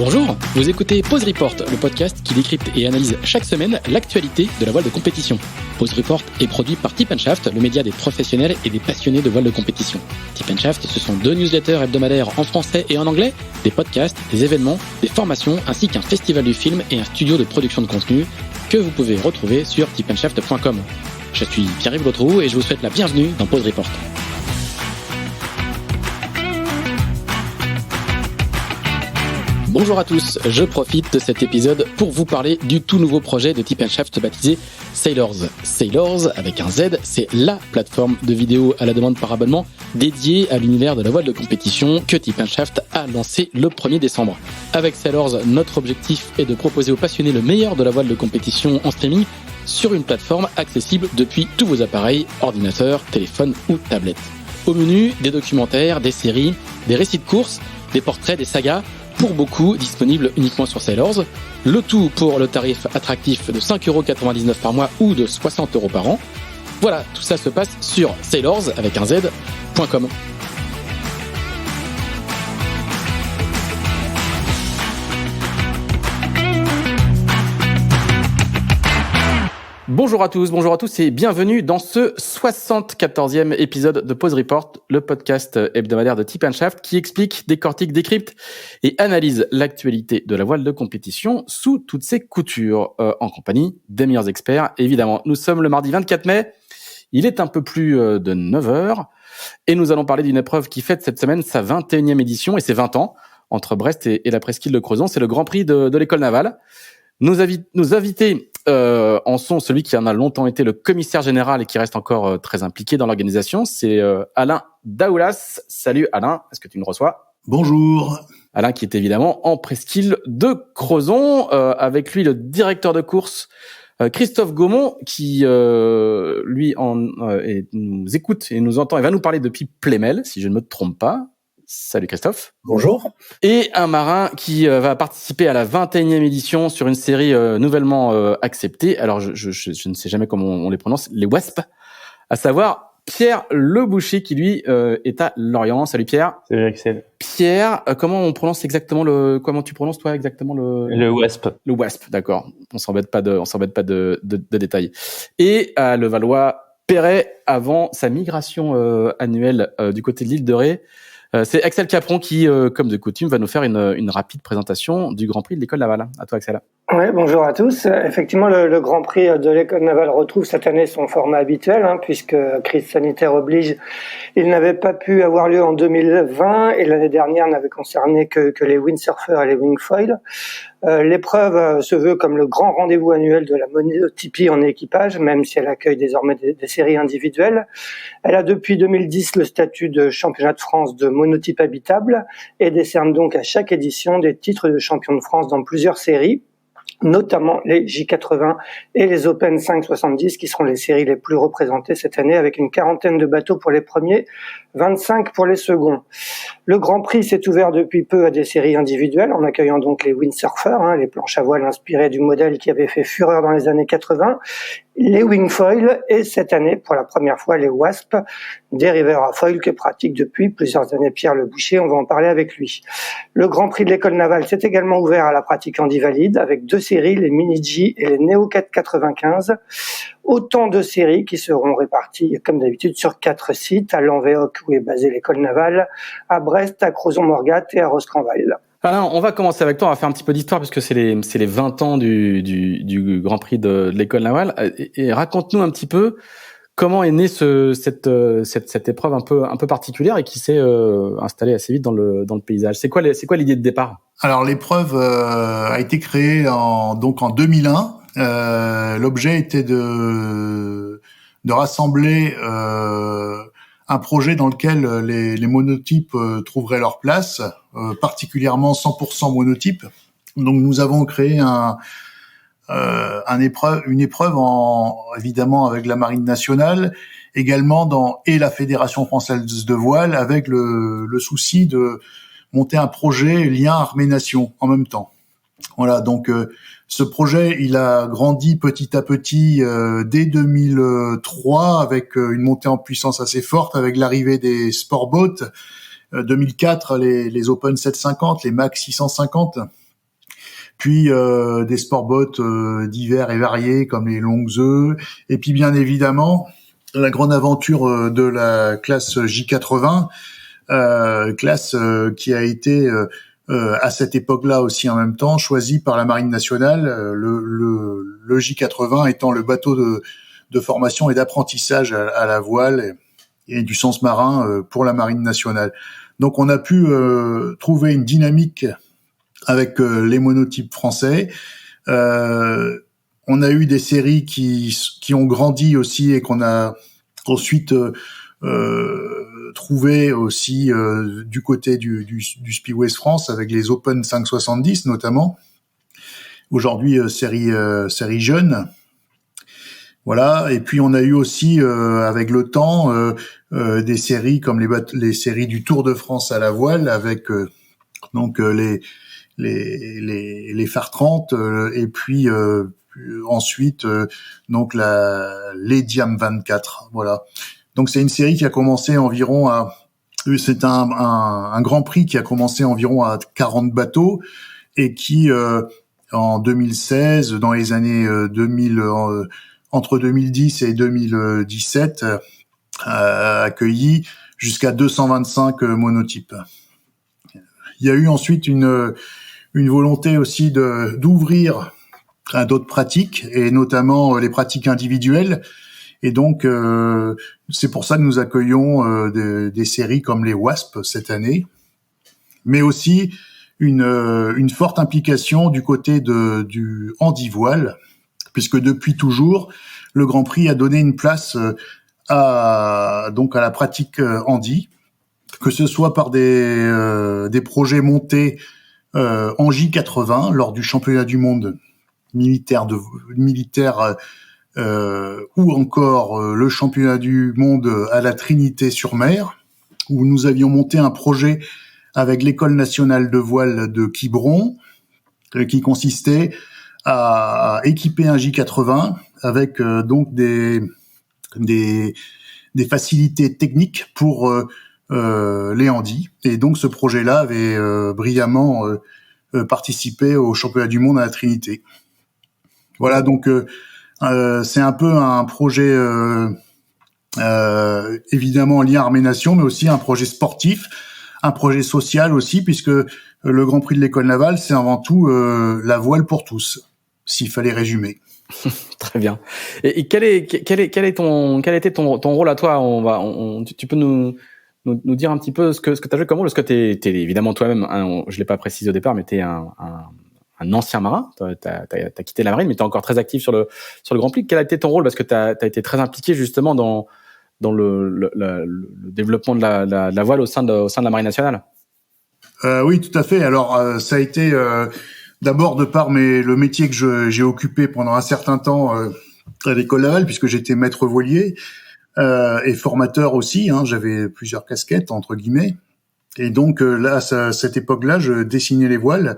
Bonjour, vous écoutez Pause Report, le podcast qui décrypte et analyse chaque semaine l'actualité de la voile de compétition. Pause Report est produit par Tip & Shaft, le média des professionnels et des passionnés de voile de compétition. Tip & Shaft, ce sont 2 newsletters hebdomadaires en français et en anglais, des podcasts, des événements, des formations, ainsi qu'un festival du film et un studio de production de contenu que vous pouvez retrouver sur tipandshaft.com. Je suis Pierre-Yves Gautreau et je vous souhaite la bienvenue dans Pause Report. Bonjour à tous, je profite de cet épisode pour vous parler du tout nouveau projet de Tip & Shaft baptisé Sailors. Sailors, avec un Z, c'est la plateforme de vidéos à la demande par abonnement dédiée à l'univers de la voile de compétition que Tip & Shaft a lancé le 1er décembre. Avec Sailors, notre objectif est de proposer aux passionnés le meilleur de la voile de compétition en streaming sur une plateforme accessible depuis tous vos appareils, ordinateurs, téléphones ou tablettes. Au menu, des documentaires, des séries, des récits de courses, des portraits, des sagas, pour beaucoup disponible uniquement sur Sailors. Le tout pour le tarif attractif de 5,99€ par mois ou de 60€ par an. Voilà, tout ça se passe sur sailors avec un z.com. Bonjour à tous et bienvenue dans ce 74e épisode de Pause Report, le podcast hebdomadaire de Tip & Shaft qui explique, décortique, décrypte et analyse l'actualité de la voile de compétition sous toutes ses coutures, en compagnie des meilleurs experts. Évidemment, nous sommes le mardi 24 mai, il est un peu plus de 9h et nous allons parler d'une épreuve qui fête cette semaine sa 21e édition et ses 20 ans entre Brest et la presqu'île de Crozon. C'est le Grand Prix de l'école navale. Nos invités en sont celui qui en a longtemps été le commissaire général et qui reste encore très impliqué dans l'organisation. C'est Alain Daoulas. Salut Alain, est-ce que tu nous reçois ? Bonjour. Alain qui est évidemment en presqu'île de Crozon. Avec lui le directeur de course Christophe Gaumont qui lui nous écoute et nous entend et va nous parler depuis Plémel, si je ne me trompe pas. Salut Christophe. Bonjour. Et un marin qui va participer à la 21e édition sur une série nouvellement acceptée. Alors je ne sais jamais comment on les prononce, les WASP, à savoir Pierre Leboucher qui lui est à Lorient. Salut Pierre. Salut Axel. Pierre, comment on prononce exactement comment tu prononces toi exactement le WASP. Le WASP, d'accord. On s'embête pas de détails. Et à Levallois-Perret avant sa migration annuelle du côté de l'île de Ré. C'est Axel Capron qui, comme de coutume, va nous faire une rapide présentation du Grand Prix de l'école navale. À toi, Axel. Oui, bonjour à tous. Effectivement, le Grand Prix de l'école navale retrouve cette année son format habituel, puisque crise sanitaire oblige. Il n'avait pas pu avoir lieu en 2020 et l'année dernière n'avait concerné que les windsurfers et les wingfoils. L'épreuve se veut comme le grand rendez-vous annuel de la monotypie en équipage, même si elle accueille désormais des séries individuelles. Elle a depuis 2010 le statut de championnat de France de monotype habitable et décerne donc à chaque édition des titres de champion de France dans plusieurs séries, notamment les J80 et les Open 570 qui seront les séries les plus représentées cette année avec une 40aine de bateaux pour les premiers, 25 pour les seconds. Le Grand Prix s'est ouvert depuis peu à des séries individuelles en accueillant donc les windsurfers, les planches à voile inspirées du modèle qui avait fait fureur dans les années 80, les wingfoils et cette année pour la première fois les WASP, dériveurs à foil que pratique depuis plusieurs années Pierre Leboucher, on va en parler avec lui. Le Grand Prix de l'école navale s'est également ouvert à la pratique handivalide avec 2 séries, les Mini-G et les Neo 495. Autant de séries qui seront réparties comme d'habitude sur 4 sites, à Lanvéoc où est basée l'école navale, à Brest, à Crozon-Morgat et à Roscranval. Alain, on va commencer avec toi, on va faire un petit peu d'histoire puisque c'est les 20 ans du Grand Prix de l'école navale. Et raconte-nous un petit peu comment est née cette épreuve un peu particulière et qui s'est installée assez vite dans le paysage. C'est quoi l'idée de départ ? Alors l'épreuve a été créée en 2001. L'objet était de rassembler un projet dans lequel les monotypes trouveraient leur place, particulièrement 100% monotype. Donc nous avons créé une épreuve évidemment avec la Marine nationale, également et la Fédération française de voile, avec le souci de monter un projet lien armée-nation en même temps. Voilà, donc ce projet, il a grandi petit à petit dès 2003 avec une montée en puissance assez forte avec l'arrivée des sportboats. 2004, les Open 750, les Max 650. puis des sportboats divers et variés comme les longues œufs, et puis bien évidemment la grande aventure de la classe J80, classe qui a été à cette époque-là aussi en même temps choisie par la Marine nationale, le J80 étant le bateau de formation et d'apprentissage à la voile et du sens marin pour la Marine nationale. Donc on a pu trouver une dynamique avec les monotypes français. On a eu des séries qui ont grandi aussi et qu'on a ensuite trouvé aussi du côté du Speedway France avec les Open 570 notamment. Aujourd'hui série jeune. Voilà, et puis on a eu aussi avec le temps des séries comme les séries du Tour de France à la voile avec donc les Phare 30 et puis ensuite donc les Diam 24. Voilà. Donc c'est une série qui a commencé environ c'est un grand prix qui a commencé environ à 40 bateaux et qui en 2016 dans les années 2000 entre 2010 et 2017, a accueilli jusqu'à 225 monotypes. Il y a eu ensuite une volonté aussi d'ouvrir à d'autres pratiques, et notamment les pratiques individuelles. Et donc, c'est pour ça que nous accueillons des séries comme les WASP cette année, mais aussi une forte implication du côté du handi-voile, puisque depuis toujours, le Grand Prix a donné une place à la pratique handi, que ce soit par des projets montés en J80 lors du championnat du monde militaire ou encore le championnat du monde à la Trinité-sur-Mer, où nous avions monté un projet avec l'École nationale de voile de Quiberon, qui consistait à équiper un J80 avec donc des facilités techniques pour les handis. Et donc ce projet-là avait brillamment participé au championnat du monde à la Trinité. Voilà, donc c'est un peu un projet évidemment en lien armée-nation, mais aussi un projet sportif, un projet social aussi, puisque le Grand Prix de l'École navale, c'est avant tout la voile pour tous, s'il fallait résumer. Très bien. Et quel a été ton rôle à toi? Tu peux nous dire un petit peu ce que tu as joué comme rôle, parce que t'es évidemment toi-même, je l'ai pas précisé au départ, mais t'es un ancien marin. T'as quitté la marine, mais t'es encore très actif sur le Grand Prix. Quel a été ton rôle? Parce que t'as été très impliqué justement dans le développement de la voile au sein de la marine nationale. Oui, tout à fait. Alors, ça a été d'abord de par le métier que j'ai occupé pendant un certain temps à l'École navale, puisque j'étais maître voilier et formateur aussi. J'avais plusieurs casquettes, entre guillemets. Et donc, là, à cette époque-là, je dessinais les voiles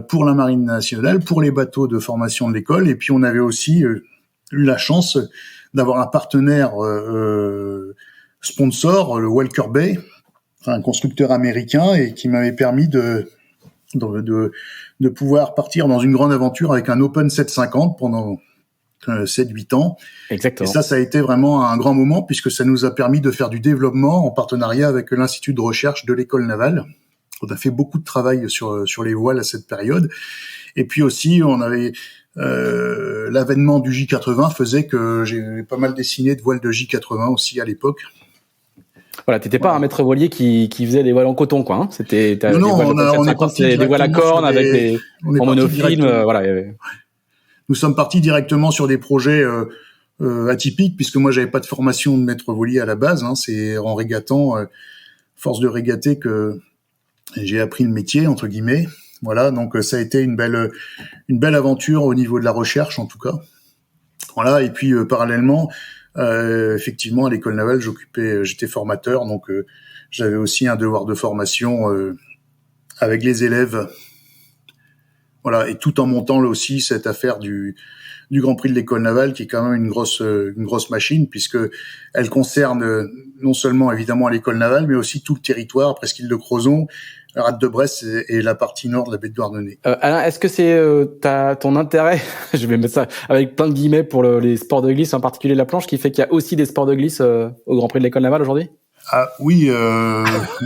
pour la Marine nationale, pour les bateaux de formation de l'école. Et puis, on avait aussi eu la chance d'avoir un partenaire sponsor, le Walker Bay, un constructeur américain, et qui m'avait permis de pouvoir partir dans une grande aventure avec un Open 750 pendant 7-8 ans. Exactement. Et ça a été vraiment un grand moment, puisque ça nous a permis de faire du développement en partenariat avec l'Institut de recherche de l'École navale. On a fait beaucoup de travail sur les voiles à cette période. Et puis aussi, on avait l'avènement du J80 faisait que j'ai pas mal dessiné de voiles de J80 aussi à l'époque. Voilà, t'étais pas un maître voilier qui faisait des voiles en coton, quoi. Hein. C'était on est parti des voiles à cornes avec en monofilm, voilà. Nous sommes partis directement sur des projets atypiques, puisque moi j'avais pas de formation de maître voilier à la base. C'est en régatant, force de régater, que j'ai appris le métier, entre guillemets. Voilà, donc ça a été une belle aventure au niveau de la recherche, en tout cas. Voilà, et puis parallèlement, effectivement, à l'École navale, j'étais formateur, donc j'avais aussi un devoir de formation avec les élèves. Voilà, et tout en montant là aussi cette affaire du Grand Prix de l'École Navale, qui est quand même une grosse machine, puisque elle concerne non seulement évidemment l'École Navale, mais aussi tout le territoire, presqu'île de Crozon, la rade de Brest et la partie nord de la baie de Douarnenez. Alain, est-ce que c'est ton intérêt, je vais mettre ça avec plein de guillemets pour les sports de glisse, en particulier la planche, qui fait qu'il y a aussi des sports de glisse au Grand Prix de l'École Navale aujourd'hui? Ah oui,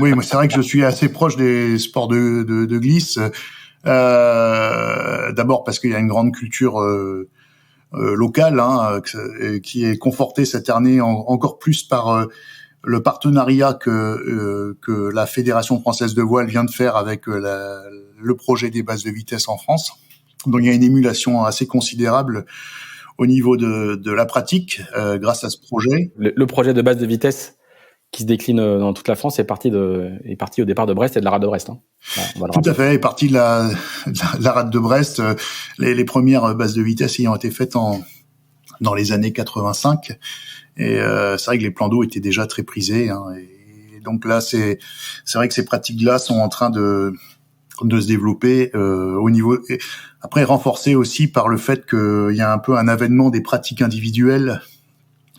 oui, moi c'est vrai que je suis assez proche des sports de glisse. D'abord parce qu'il y a une grande culture locale, qui est confortée cette année encore plus par le partenariat que la Fédération française de voile vient de faire avec le projet des bases de vitesse en France. Donc il y a une émulation assez considérable au niveau de la pratique grâce à ce projet. Le projet de base de vitesse qui se décline dans toute la France est parti au départ de Brest et de la rade de Brest. Hein. Tout à fait, est parti de la rade de Brest. Les premières bases de vitesse ayant été faites dans les années 85. Et c'est vrai que les plans d'eau étaient déjà très prisés. Hein, et donc là, c'est vrai que ces pratiques-là sont en train de se développer au niveau. Et après, renforcé aussi par le fait qu'il y a un peu un avènement des pratiques individuelles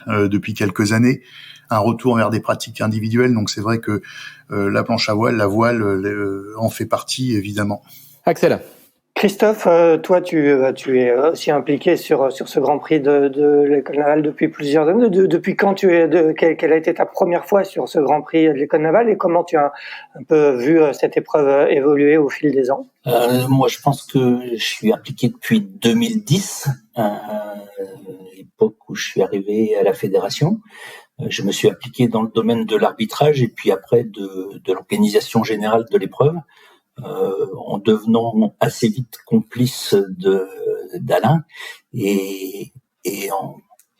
depuis quelques années. Un retour vers des pratiques individuelles. Donc c'est vrai que la planche à voile, la voile en fait partie évidemment. Axel. Christophe, toi tu es aussi impliqué sur ce Grand Prix de l'École Navale depuis plusieurs années. Depuis quand quelle a été ta première fois sur ce Grand Prix de l'École Navale et comment tu as un peu vu cette épreuve évoluer au fil des ans? Moi je pense que je suis impliqué depuis 2010, l'époque où je suis arrivé à la fédération. Je me suis appliqué dans le domaine de l'arbitrage et puis après de l'organisation générale de l'épreuve, en devenant assez vite complice d'Alain et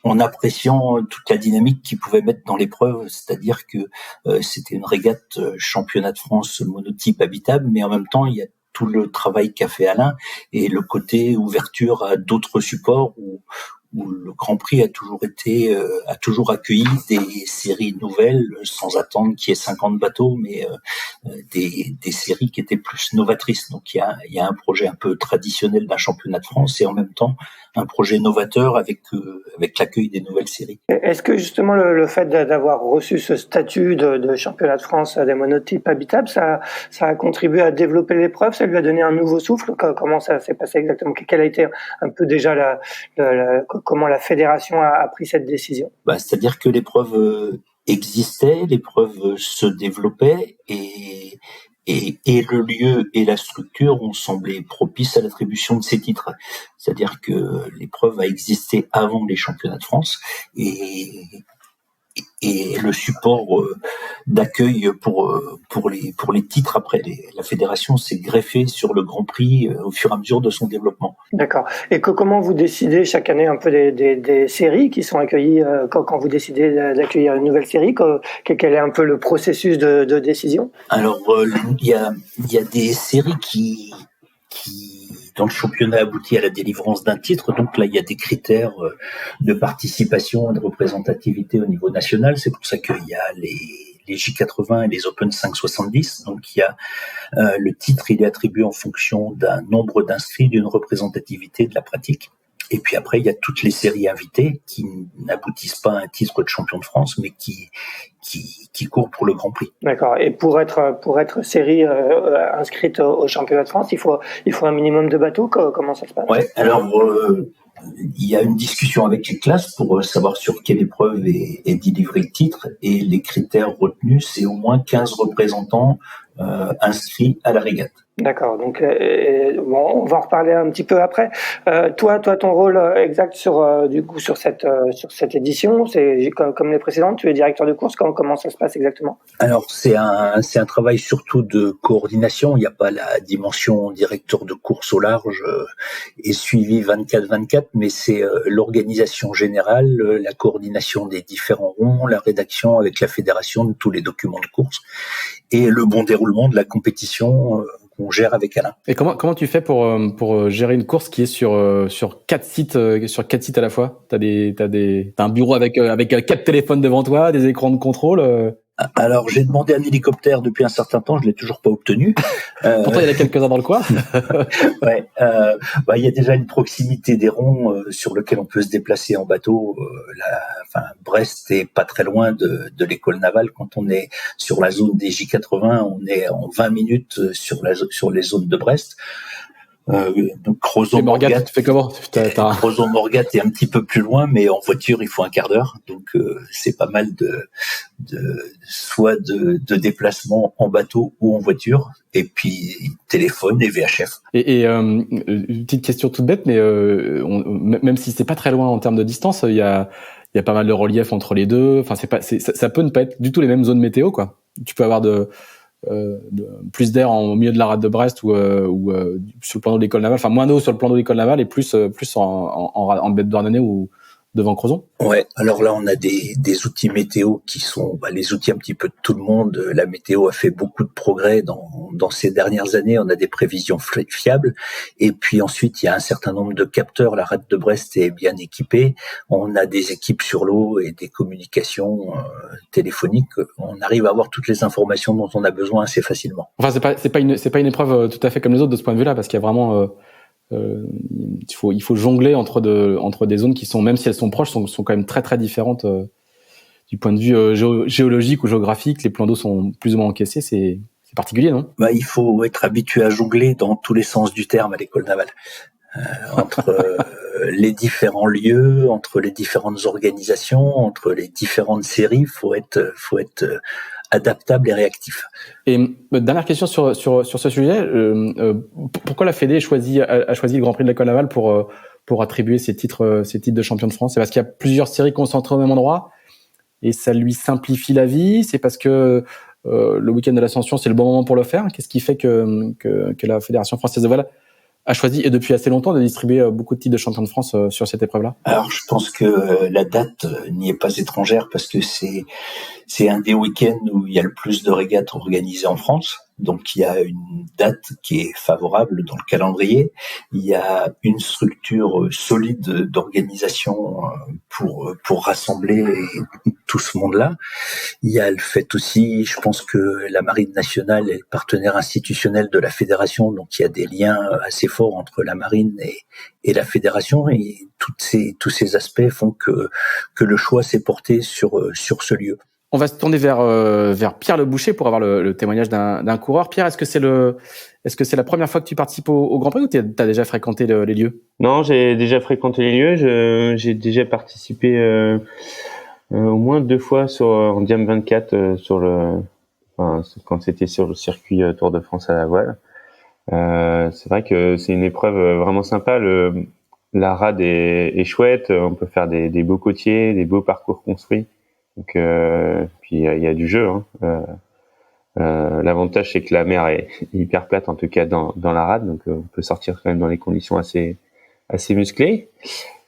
en appréciant toute la dynamique qu'il pouvait mettre dans l'épreuve, c'est-à-dire que c'était une régate championnat de France monotype habitable, mais en même temps il y a tout le travail qu'a fait Alain et le côté ouverture à d'autres supports où le Grand Prix a toujours accueilli des séries nouvelles sans attendre qu'il y ait 50 bateaux, mais des séries qui étaient plus novatrices. Donc il y a un projet un peu traditionnel d'un championnat de France et en même temps un projet novateur avec l'accueil des nouvelles séries. Est-ce que justement le fait d'avoir reçu ce statut de championnat de France des monotypes habitables, ça a contribué à développer l'épreuve, ça lui a donné un nouveau souffle? Comment ça s'est passé exactement? Quelle a été un peu déjà comment la fédération a pris cette décision? C'est-à-dire que l'épreuve existait, l'épreuve se développait et le lieu et la structure ont semblé propices à l'attribution de ces titres. C'est-à-dire que l'épreuve a existé avant les championnats de France et le support d'accueil pour les titres après la fédération s'est greffé sur le Grand Prix au fur et à mesure de son développement. D'accord. Et comment vous décidez chaque année un peu des séries qui sont accueillies quand vous décidez d'accueillir une nouvelle série, quel est un peu le processus de décision? Alors il y a des séries qui dans le championnat aboutit à la délivrance d'un titre. Donc là, il y a des critères de participation et de représentativité au niveau national. C'est pour ça qu'il y a les J80 et les Open 570. Donc il y a le titre, il est attribué en fonction d'un nombre d'inscrits, d'une représentativité de la pratique. Et puis après, il y a toutes les séries invitées qui n'aboutissent pas à un titre de champion de France, mais qui courent pour le Grand Prix. D'accord. Et pour être série inscrite au championnat de France, il faut un minimum de bateaux. Comment ça se passe? Ouais. Alors il y a une discussion avec les classes pour savoir sur quelle épreuve est délivré le titre, et les critères retenus, c'est au moins 15 représentants inscrits à la régate. D'accord. Donc, on va en reparler un petit peu après. Toi, ton rôle exact sur cette édition, c'est comme les précédentes. Tu es directeur de course. Comment ça se passe exactement? Alors, c'est un travail surtout de coordination. Il n'y a pas la dimension directeur de course au large et suivi 24/24, mais c'est l'organisation générale, la coordination des différents ronds, la rédaction avec la fédération de tous les documents de course et le bon déroulement de la compétition qu'on gère avec Alain. Et comment tu fais pour gérer une course qui est sur 4 sites à la fois? T'as un bureau avec 4 téléphones devant toi, des écrans de contrôle. Alors, j'ai demandé un hélicoptère depuis un certain temps, je l'ai toujours pas obtenu. Pourtant, il y en a quelques-uns dans le coin. Ouais, il y a déjà une proximité des ronds sur lequel on peut se déplacer en bateau. Brest est pas très loin de l'école navale. Quand on est sur la zone des J80, on est en 20 minutes sur les zones de Brest. Donc Crozon-Morgat, tu fais comment? Crozon-Morgat est un petit peu plus loin, mais en voiture il faut un quart d'heure, donc c'est pas mal de déplacement en bateau ou en voiture, et puis téléphone et VHF. Et une petite question toute bête, mais même si c'est pas très loin en termes de distance, il y a pas mal de relief entre les deux. Enfin, ça peut ne pas être du tout les mêmes zones météo, quoi. Tu peux avoir plus d'air au milieu de la rade de Brest ou sur le plan d'eau de l'école navale, enfin moins d'eau sur le plan d'eau de l'école navale et plus en baie de Douarnenez ou devant Crozon. Ouais, alors là on a des outils météo qui sont les outils un petit peu de tout le monde. La météo a fait beaucoup de progrès dans ces dernières années. On a des prévisions fiables, et puis ensuite il y a un certain nombre de capteurs. La rade de Brest est bien équipée. On a des équipes sur l'eau et des communications téléphoniques. On arrive à avoir toutes les informations dont on a besoin assez facilement. Enfin c'est pas une épreuve tout à fait comme les autres de ce point de vue-là, parce qu'il y a vraiment il faut jongler entre des zones qui sont, même si elles sont proches, sont quand même très très différentes du point de vue géologique ou géographique. Les plans d'eau sont plus ou moins encaissés, c'est particulier, non? Il faut être habitué à jongler dans tous les sens du terme à l'école navale. Entre les différents lieux, entre les différentes organisations, entre les différentes séries, faut être adaptable et réactif. Et dernière question sur ce sujet, pourquoi la Fédé a choisi le Grand Prix de l'école navale pour attribuer ces titres de champion de France? C'est parce qu'il y a plusieurs séries concentrées au même endroit et ça lui simplifie la vie? C'est parce que le week-end de l'Ascension c'est le bon moment pour le faire? Qu'est-ce qui fait que la Fédération française de voile a choisi, et depuis assez longtemps, de distribuer beaucoup de titres de champion de France sur cette épreuve-là? Alors, je pense que la date n'y est pas étrangère, parce que c'est un des week-ends où il y a le plus de régates organisées en France. Donc, il y a une date qui est favorable dans le calendrier. Il y a une structure solide d'organisation pour rassembler tout ce monde-là. Il y a le fait aussi, je pense que la Marine nationale est le partenaire institutionnel de la fédération, donc il y a des liens assez forts entre la Marine et la fédération, et tous ces aspects font que le choix s'est porté sur ce lieu. On va se tourner vers Pierre Le Boucher pour avoir le témoignage d'un coureur. Pierre, est-ce que c'est la première fois que tu participes au Grand Prix, ou t'as déjà fréquenté les lieux? Non, j'ai déjà fréquenté les lieux. J'ai déjà participé au moins 2 fois en Diam 24 quand c'était sur le circuit Tour de France à la voile. C'est vrai que c'est une épreuve vraiment sympa. La rade est chouette. On peut faire des beaux côtiers, des beaux parcours construits. Donc puis il y a du jeu. L'avantage c'est que la mer est hyper plate, en tout cas dans la rade, donc on peut sortir quand même dans les conditions assez musclées.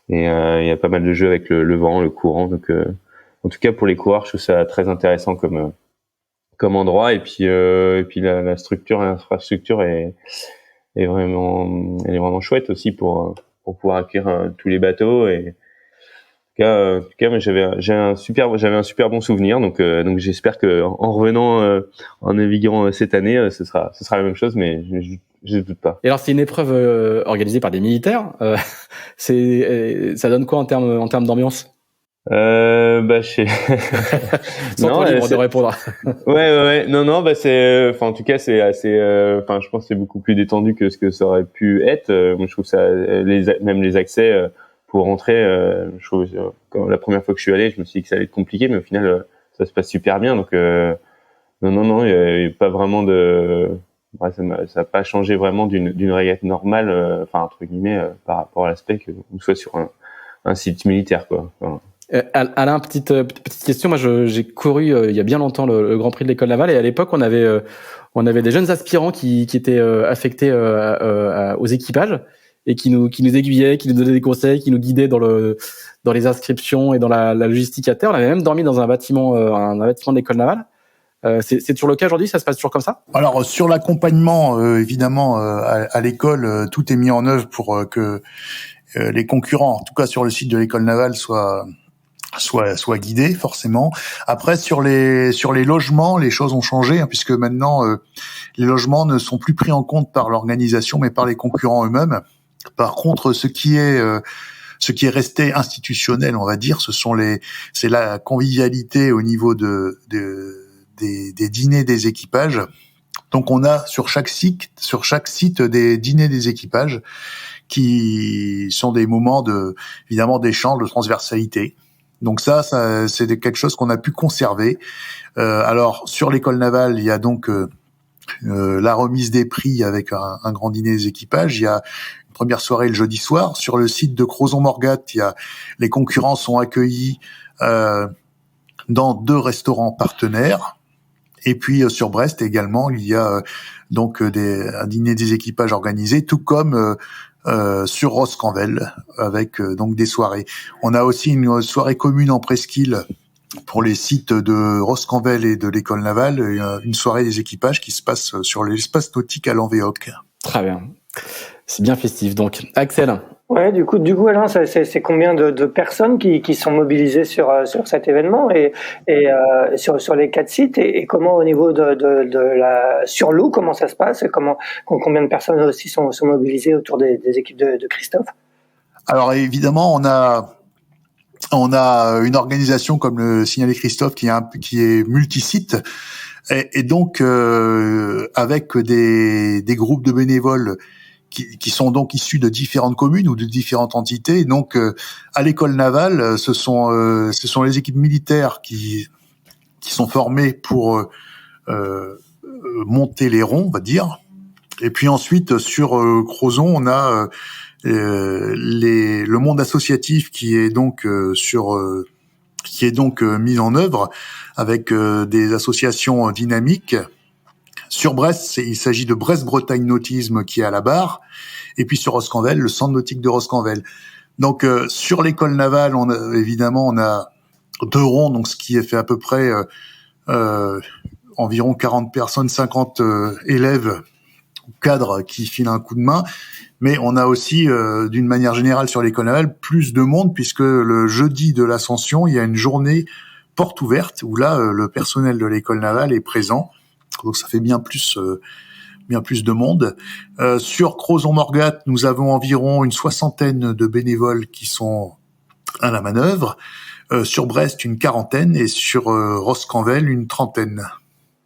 Et il y a pas mal de jeux avec le vent, le courant. Donc en tout cas pour les coureurs, je trouve ça très intéressant comme endroit. Et puis la structure, l'infrastructure est vraiment chouette aussi pour pouvoir accueillir tous les bateaux. Et en tout cas, j'avais un super bon souvenir, donc j'espère que en revenant en naviguant cette année, ce sera la même chose, mais je doute pas. Et alors, c'est une épreuve organisée par des militaires. Ça donne quoi en termes d'ambiance? Sans toi libre de répondre. Ouais. Non, en tout cas, c'est assez, je pense que c'est beaucoup plus détendu que ce que ça aurait pu être. Moi, je trouve ça, même les accès, pour rentrer, je trouve, quand la première fois que je suis allé, je me suis dit que ça allait être compliqué, mais au final, ça se passe super bien. Donc, non, il y a pas vraiment ça n'a pas changé vraiment d'une régate normale, entre guillemets, par rapport à l'aspect qu'on soit sur un site militaire, quoi. Alain, petite question. Moi, j'ai couru il y a bien longtemps le Grand Prix de l'école navale, et à l'époque, on avait des jeunes aspirants qui étaient affectés aux équipages, et qui nous aiguillaient, qui nous donnaient des conseils, qui nous guidaient dans les inscriptions et dans la logistique à terre. On avait même dormi dans un bâtiment de l'école navale. C'est toujours le cas aujourd'hui? Ça se passe toujours comme ça? Alors, sur l'accompagnement, évidemment, à l'école, tout est mis en œuvre pour que les concurrents, en tout cas sur le site de l'école navale, soient soit guidé forcément. Après sur les logements, les choses ont changé puisque maintenant les logements ne sont plus pris en compte par l'organisation mais par les concurrents eux-mêmes. Par contre, ce qui est resté institutionnel, on va dire, c'est la convivialité au niveau des dîners des équipages. Donc on a sur chaque site des dîners des équipages qui sont des moments évidemment d'échange, de transversalité. Donc ça c'est quelque chose qu'on a pu conserver. Alors sur l'école navale, il y a donc la remise des prix avec un grand dîner des équipages. Il y a une première soirée le jeudi soir. Sur le site de Crozon-Morgat, les concurrents sont accueillis dans 2 restaurants partenaires. Et puis sur Brest également, il y a donc un dîner des équipages organisé, tout comme sur Roscanvel avec donc des soirées. On a aussi une soirée commune en presqu'île pour les sites de Roscanvel et de l'école navale, une soirée des équipages qui se passe sur l'espace nautique à l'Envéoc. Très bien. C'est bien festif. Donc, Axel. Ouais, du coup, Alain, c'est combien de personnes qui sont mobilisées sur cet événement et sur les 4 sites et comment au niveau sur l'eau, comment ça se passe et combien de personnes aussi sont mobilisées autour des équipes de Christophe? Alors évidemment, on a une organisation comme le signalait Christophe qui est multisite et donc avec des groupes de bénévoles qui sont donc issus de différentes communes ou de différentes entités. Et donc à l'école navale, ce sont les équipes militaires qui sont formées pour monter les ronds, on va dire. Et puis ensuite sur Crozon, on a le monde associatif qui est donc mis en œuvre avec des associations dynamiques. Sur Brest, il s'agit de Brest-Bretagne Nautisme qui est à la barre, et puis sur Roscanvel, le centre nautique de Roscanvel. Donc sur l'école navale, on a 2 ronds, donc ce qui fait à peu près environ 40 personnes, 50 élèves ou cadres qui filent un coup de main. Mais on a aussi, d'une manière générale sur l'école navale, plus de monde puisque le jeudi de l'Ascension, il y a une journée porte ouverte où là, le personnel de l'école navale est présent. Donc ça fait bien plus de monde. Sur Crozon-Morgat, nous avons environ une 60aine de bénévoles qui sont à la manœuvre. Sur Brest, une 40aine et sur Roscanvel, une 30aine.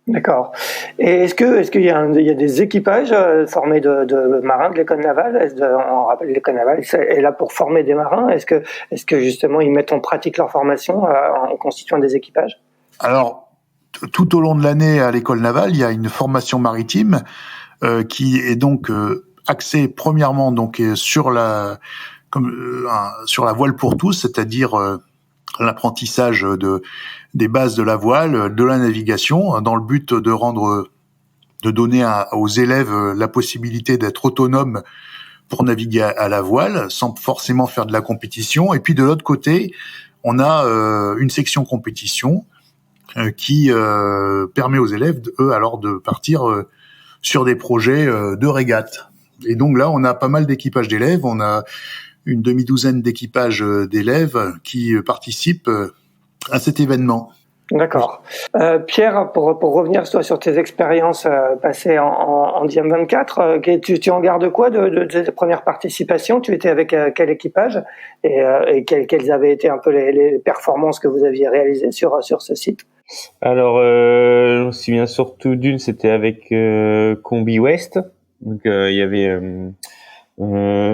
D'accord. Et est-ce qu'il y a des équipages formés de marins de l'école navale? On rappelle l'école navale est là pour former des marins. Est-ce que justement ils mettent en pratique leur formation en constituant des équipages? Alors tout au long de l'année à l'école navale, il y a une formation maritime qui est donc axée premièrement donc sur la voile pour tous, c'est-à-dire l'apprentissage des bases de la voile, de la navigation, dans le but de donner aux élèves la possibilité d'être autonomes pour naviguer à la voile, sans forcément faire de la compétition. Et puis de l'autre côté, on a une section compétition qui permet aux élèves, alors de partir sur des projets de régate. Et donc là, on a pas mal d'équipages d'élèves, on a une demi-douzaine d'équipages d'élèves qui participent à cet événement. D'accord. Pierre, pour revenir sur tes expériences passées en Diem 24, tu en gardes quoi de tes premières participations? Tu étais avec quel équipage et quelles avaient été un peu les performances que vous aviez réalisées sur ce site? Alors, je me souviens surtout d'une, c'était avec Combi West. Donc, il y avait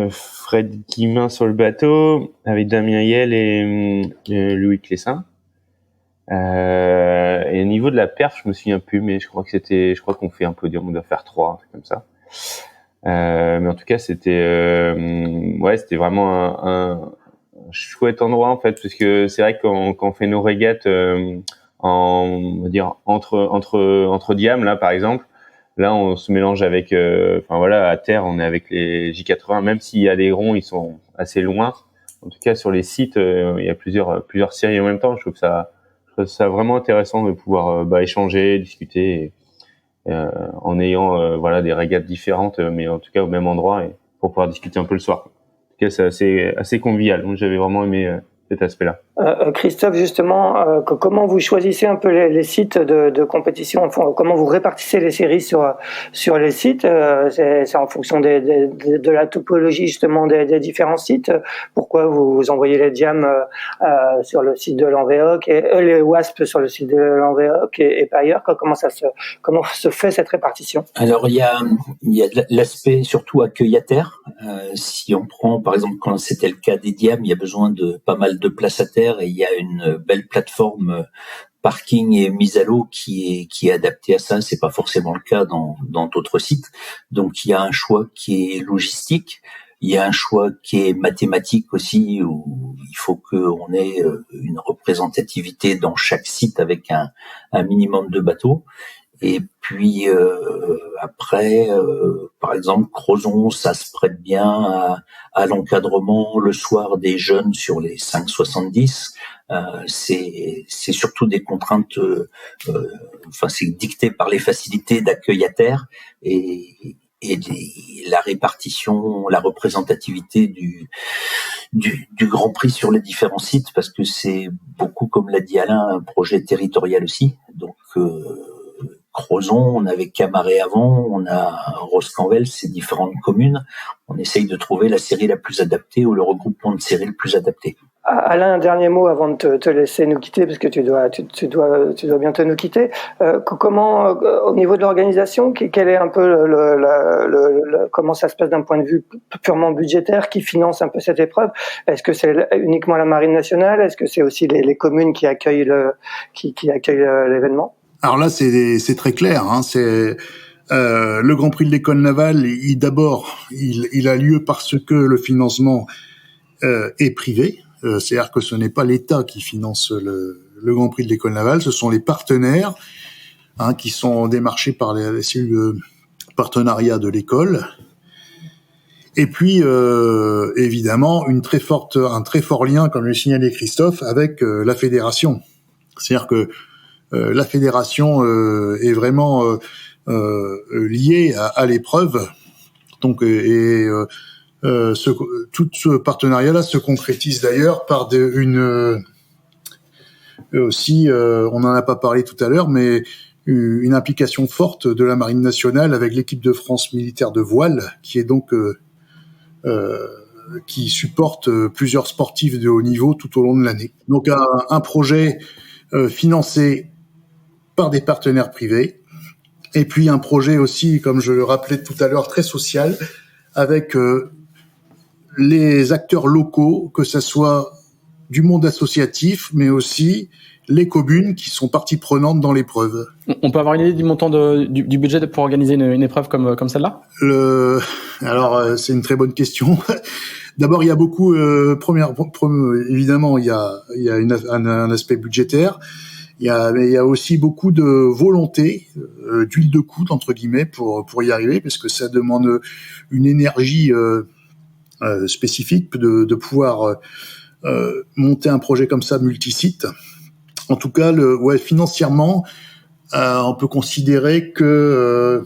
Fred Guimin sur le bateau, avec Damien Yel et Louis Clessin. Et au niveau de la perf, je me souviens plus, mais je crois qu'on fait un podium, on doit faire 3, un truc comme ça. Mais en tout cas, c'était vraiment un chouette endroit, en fait, parce que c'est vrai que quand on fait nos régates, on va dire, entre Diam, là, par exemple, là, on se mélange avec, à terre, on est avec les J80, même s'il y a des ronds, ils sont assez loin. En tout cas, sur les sites, il y a plusieurs séries en même temps. Je trouve ça vraiment intéressant de pouvoir échanger, discuter, en ayant des régates différentes, mais en tout cas au même endroit, et pour pouvoir discuter un peu le soir. En tout cas, c'est assez convivial. Donc, j'avais vraiment aimé cet aspect-là. Christophe, justement, comment vous choisissez un peu les sites de compétition? Comment vous répartissez les séries sur les sites? C'est en fonction de la topologie justement des différents sites. Pourquoi vous envoyez les Diams sur le site de l'Envéoc et les Wasp sur le site de l'Envéoc et pas ailleurs? Comment se fait cette répartition? Alors il y a l'aspect surtout accueil-à-terre. Si on prend par exemple quand c'était le cas des Diams, il y a besoin de pas mal de place à terre et il y a une belle plateforme parking et mise à l'eau qui est adaptée à ça. C'est pas forcément le cas dans d'autres sites. Donc il y a un choix qui est logistique. Il y a un choix qui est mathématique aussi, où il faut qu'on ait une représentativité dans chaque site avec un minimum de bateaux. Et puis après, par exemple, Crozon, ça se prête bien à l'encadrement le soir des jeunes sur les 5,70. C'est surtout des contraintes, c'est dicté par les facilités d'accueil à terre et la répartition, la représentativité du Grand Prix sur les différents sites, parce que c'est beaucoup, comme l'a dit Alain, un projet territorial aussi. Donc Crozon, on avait Camaret avant, on a Roscanvel, ces différentes communes. On essaye de trouver la série la plus adaptée ou le regroupement de séries le plus adapté. Alain, un dernier mot avant de te laisser nous quitter, parce que tu dois bientôt nous quitter. Comment, au niveau de l'organisation, quel est un peu comment ça se passe d'un point de vue purement budgétaire, qui finance un peu cette épreuve? Est-ce que c'est uniquement la Marine nationale? Est-ce que c'est aussi les communes qui accueillent l'événement? Alors là, c'est très clair. Hein, c'est le Grand Prix de l'École navale. Il a lieu parce que le financement est privé. C'est-à-dire que ce n'est pas l'État qui finance le Grand Prix de l'École navale, ce sont les partenaires qui sont démarchés par les cellules de partenariat de l'école. Et puis, évidemment, un très fort lien, comme le signalait Christophe, avec la fédération. C'est-à-dire que la fédération est vraiment liée à l'épreuve. Donc, tout ce partenariat-là se concrétise d'ailleurs par aussi, on n'en a pas parlé tout à l'heure, mais une implication forte de la Marine nationale avec l'équipe de France militaire de voile, qui est donc qui supporte plusieurs sportifs de haut niveau tout au long de l'année. Donc un projet financé par des partenaires privés, et puis un projet aussi, comme je le rappelais tout à l'heure, très social, avec les acteurs locaux, que ça soit du monde associatif, mais aussi les communes qui sont partie prenante dans l'épreuve. On peut avoir une idée du montant du budget pour organiser une épreuve comme celle-là? Alors, c'est une très bonne question. D'abord, il y a beaucoup, évidemment, il y a un aspect budgétaire. Il y a aussi beaucoup de volonté, d'huile de coude, entre guillemets, pour y arriver, parce que ça demande une énergie spécifique de pouvoir monter un projet comme ça multisite. En tout cas, financièrement, on peut considérer que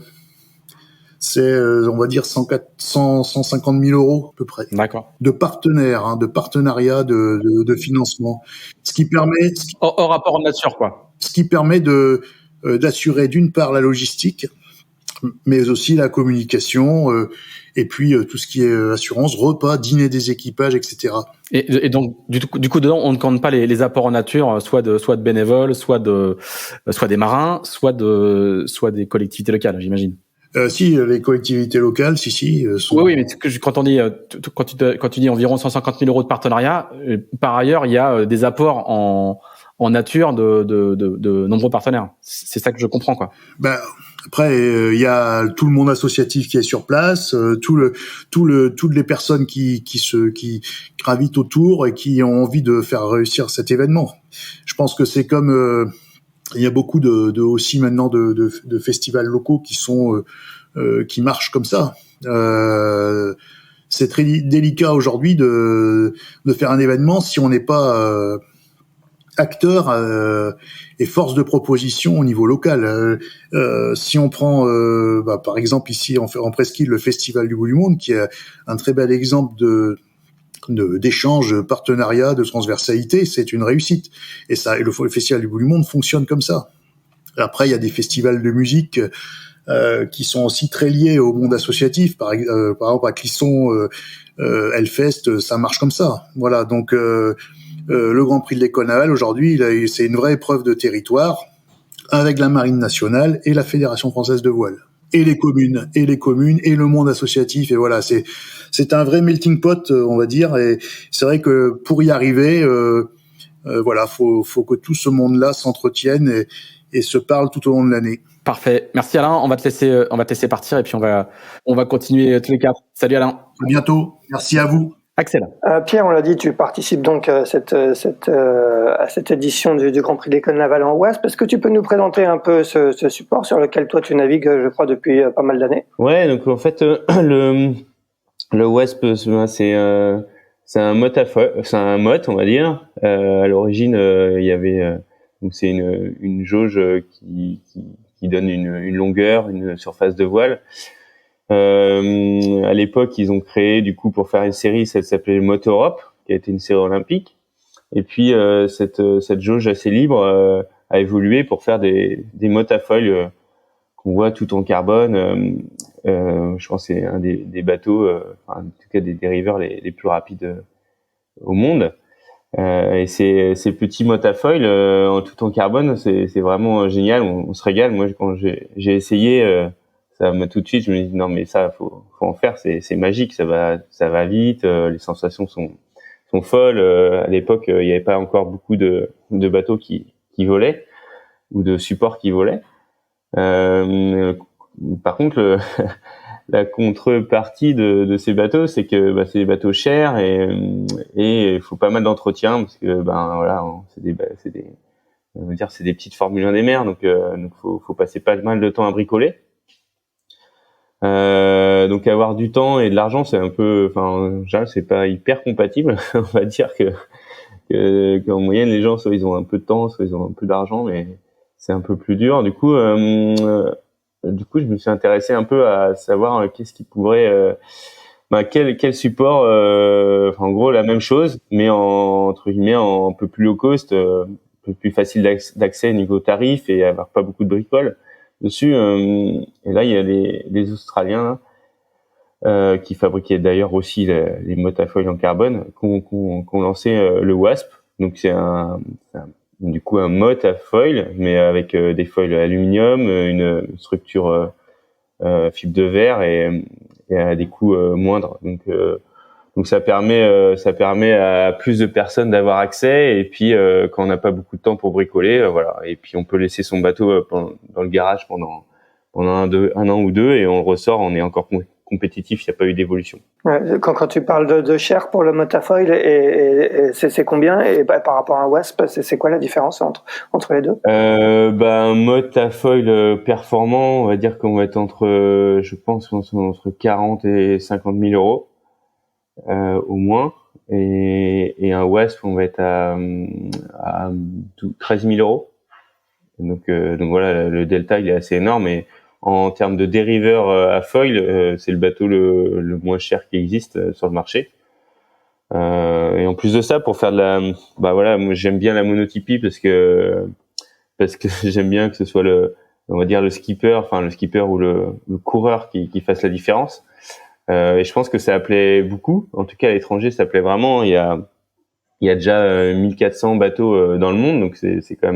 c'est, on va dire, 150 000 euros à peu près. D'accord. De partenaires, de partenariat, de financement. Ce qui permet... Hors rapport en nature, quoi. Ce qui permet d'assurer d'une part la logistique, mais aussi la communication, et puis tout ce qui est assurance, repas, dîner des équipages, etc. Et donc du coup dedans on ne compte pas les apports en nature, soit de bénévoles, soit des marins, soit des collectivités locales, j'imagine. Si, les collectivités locales, si. Oui, mais quand on dit quand tu dis environ 150 000 euros de partenariat, par ailleurs il y a des apports en nature de nombreux partenaires. C'est ça que je comprends, quoi. Après, il y a tout le monde associatif qui est sur place, toutes les personnes qui gravitent autour et qui ont envie de faire réussir cet événement. Je pense que c'est comme il y a beaucoup aussi maintenant de festivals locaux qui marchent comme ça. C'est très délicat aujourd'hui de faire un événement si on n'est pas acteur et force de proposition au niveau local. Si on prend par exemple ici en presqu'île le Festival du bout du monde, qui est un très bel exemple d'échange, de partenariat, de transversalité, c'est une réussite. Et le Festival du bout du monde fonctionne comme ça. Après, il y a des festivals de musique qui sont aussi très liés au monde associatif. Par exemple, à Clisson, Hellfest, ça marche comme ça. Voilà, donc le Grand Prix de l'École navale, aujourd'hui, c'est une vraie épreuve de territoire avec la Marine nationale et la Fédération française de voile. Et les communes, et le monde associatif, et voilà, c'est un vrai melting pot, on va dire, et c'est vrai que pour y arriver, voilà, faut que tout ce monde-là s'entretienne et se parle tout au long de l'année. Parfait. Merci Alain. On va te laisser partir et puis on va continuer tous les quatre. Salut Alain. À bientôt. Merci à vous. Axel. Pierre, on l'a dit, tu participes donc à cette édition du Grand Prix de l'École navale en WASP. Est-ce que tu peux nous présenter un peu ce support sur lequel toi tu navigues, je crois, depuis pas mal d'années? Ouais, donc en fait, le WASP, c'est un motte, on va dire. À l'origine, il y avait donc c'est une jauge qui donne une longueur, une surface de voile. À l'époque, ils ont créé, du coup, pour faire une série, ça s'appelait Motte Europe, qui a été une série olympique. Et puis, cette jauge assez libre a évolué pour faire des mottes à foil qu'on voit tout en carbone. Je pense que c'est un des bateaux, en tout cas des dériveurs les plus rapides au monde. Et ces petits mottes à foil en tout en carbone, c'est vraiment génial. On se régale. Moi, quand j'ai essayé, ça m'a tout de suite, je me dis non mais ça faut en faire, c'est magique, ça va vite, les sensations sont folles. À l'époque, il n'y avait pas encore beaucoup de bateaux qui volaient ou de supports qui volaient. Par contre, la contrepartie de ces bateaux, c'est que c'est des bateaux chers et il faut pas mal d'entretien parce que voilà, c'est des petites Formule 1 des mers, donc faut passer pas mal de temps à bricoler. Donc avoir du temps et de l'argent, c'est un peu, c'est pas hyper compatible. On va dire qu'en moyenne les gens soit ils ont un peu de temps, soit ils ont un peu d'argent, mais c'est un peu plus dur. Du coup, je me suis intéressé un peu à savoir qu'est-ce qui pourrait, quel support, en gros la même chose, mais entre guillemets en un peu plus low cost, un peu plus facile d'accès niveau tarif et avoir pas beaucoup de bricole dessus. Et là il y a les Australiens qui fabriquaient d'ailleurs aussi les mottes à foil en carbone, qu'on lancé le WASP. Donc c'est du coup un motte à foil, mais avec des foils aluminium, une structure fibre de verre et à des coûts moindres. Donc ça permet à plus de personnes d'avoir accès, et puis quand on n'a pas beaucoup de temps pour bricoler, voilà, et puis on peut laisser son bateau dans le garage pendant un an ou deux, et on le ressort, on est encore compétitif, il n'y a pas eu d'évolution. Ouais, quand tu parles de cher pour le motte à foil, et c'est combien, et par rapport à un WASP, c'est quoi la différence entre les deux? Un motte à foil performant, on va dire qu'on va être entre 40 et 50 000 euros au moins, et un WASP, on va être à 13 000 euros. Donc voilà, le delta il est assez énorme, et en termes de dériveur à foil, c'est le bateau le moins cher qui existe sur le marché. Et en plus de ça, pour faire moi j'aime bien la monotypie parce que j'aime bien que ce soit on va dire le skipper ou le coureur qui fasse la différence. Et je pense que ça plaît beaucoup. En tout cas, à l'étranger, ça plaît vraiment. Il y a déjà 1400 bateaux dans le monde, donc c'est quand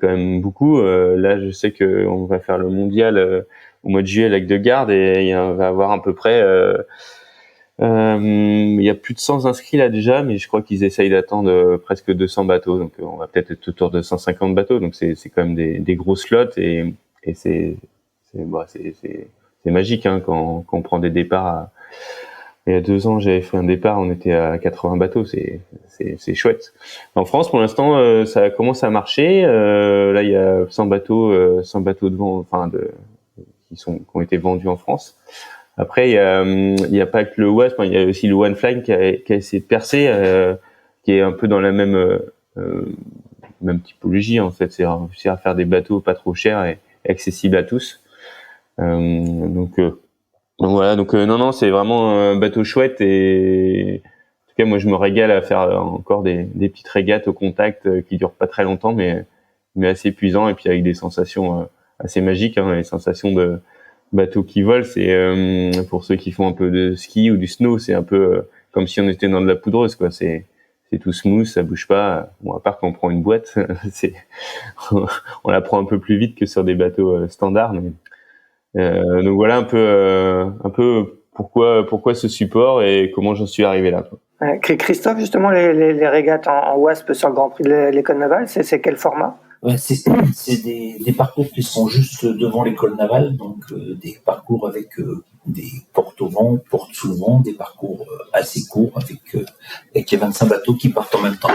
même beaucoup. Là, je sais que on va faire le mondial au mois de juillet, Lac de Garde, et on va avoir à peu près il y a plus de 100 inscrits là déjà, mais je crois qu'ils essayent d'attendre presque 200 bateaux, donc on va peut-être être autour de 150 bateaux, donc c'est quand même des gros slots, et c'est magique quand on prend des départs. Il y a 2 ans, j'avais fait un départ, on était à 80 bateaux, c'est chouette. En France, pour l'instant, ça commence à marcher. Là, il y a 100 bateaux de vent, qui ont été vendus en France. Après, il y a pas que le WASP, il y a aussi le One Fly qui a essayé de percer, qui est un peu dans la même typologie en fait. C'est réussir à faire des bateaux pas trop chers et accessibles à tous. Donc voilà, non, c'est vraiment un bateau chouette, et cas, moi, je me régale à faire encore des petites régates au contact qui durent pas très longtemps, mais assez épuisant, et puis avec des sensations assez magiques, hein, les sensations de bateau qui vole. C'est pour ceux qui font un peu de ski ou du snow, c'est un peu comme si on était dans de la poudreuse, quoi. C'est tout smooth, ça bouge pas. Bon, à part quand on prend une boîte, on la prend un peu plus vite que sur des bateaux standards. Mais, donc voilà un peu pourquoi ce support et comment j'en suis arrivé là, quoi. Christophe, justement, les régates en WASP sur le Grand Prix de l'École Navale, c'est quel format? Ouais, c'est des parcours qui sont juste devant l'école navale, donc des parcours avec des portes au vent, portes sous le vent, des parcours assez courts avec les 25 bateaux qui partent en même temps.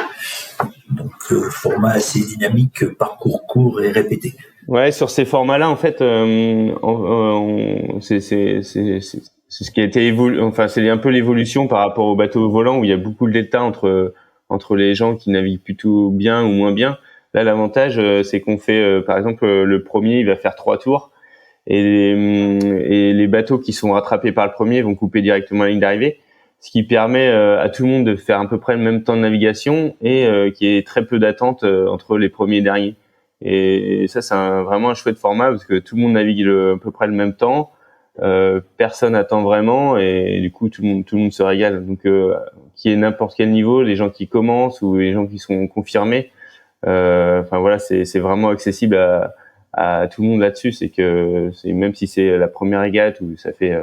Donc format assez dynamique, parcours court et répété. Ouais, sur ces formats-là, en fait, c'est ce qui a été c'est un peu l'évolution par rapport au bateau volant où il y a beaucoup de delta entre les gens qui naviguent plutôt bien ou moins bien. Là, l'avantage, c'est qu'on fait, par exemple, le premier, il va faire 3 tours, et les bateaux qui sont rattrapés par le premier vont couper directement la ligne d'arrivée, ce qui permet à tout le monde de faire à peu près le même temps de navigation et qu'il y ait très peu d'attente entre les premiers et les derniers. Et ça, c'est vraiment un chouette format parce que tout le monde navigue à peu près le même temps, personne attend vraiment, et du coup, tout le monde se régale. Donc, qu'il y ait n'importe quel niveau, les gens qui commencent ou les gens qui sont confirmés, voilà, c'est vraiment accessible à tout le monde là-dessus. C'est que même si c'est la première régate où ça fait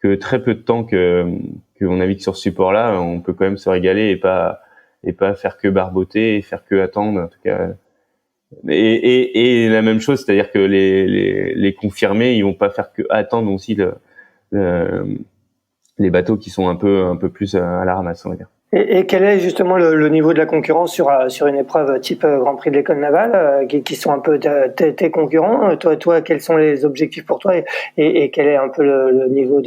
que très peu de temps qu'on navigue sur ce support-là, on peut quand même se régaler et pas faire que barboter et faire que attendre, en tout cas. Et la même chose, c'est-à-dire que les confirmés, ils vont pas faire que attendre aussi les bateaux qui sont un peu plus à la ramasse, on va dire. Et quel est justement le niveau de la concurrence sur une épreuve type Grand Prix de l'École Navale, qui sont un peu tes concurrents? Toi, quels sont les objectifs pour toi, et quel est un peu le niveau